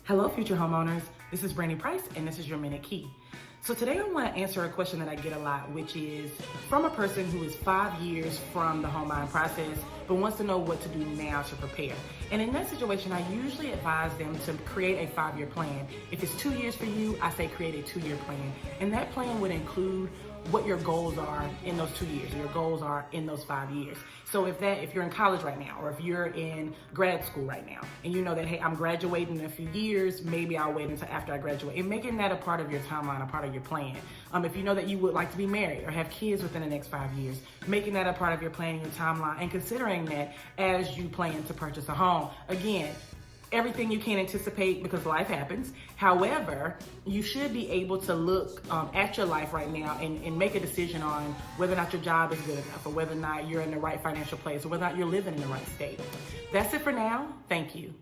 Hello, future homeowners. This is Brandy Price, and this is your Minute Key. So today I want to answer a question that I get a lot, which is from a person who is 5 years from the home buying process, but wants to know what to do now to prepare. And in that situation, I usually advise them to create a 5-year plan. If it's 2 years for you, I say create a 2-year plan. And that plan would include what your goals are in those 2 years, your goals are in those 5 years. So if you're in college right now, or if you're in grad school right now, and you know that, hey, I'm graduating in a few years, maybe I'll wait until after I graduate, and making that a part of your timeline, a part of your plan. If you know that you would like to be married or have kids within the next 5 years, making that a part of your plan and your timeline, and considering that as you plan to purchase a home. Again, everything you can't anticipate because life happens. However, you should be able to look at your life right now and make a decision on whether or not your job is good enough, or whether or not you're in the right financial place, or whether or not you're living in the right state. That's it for now. Thank you.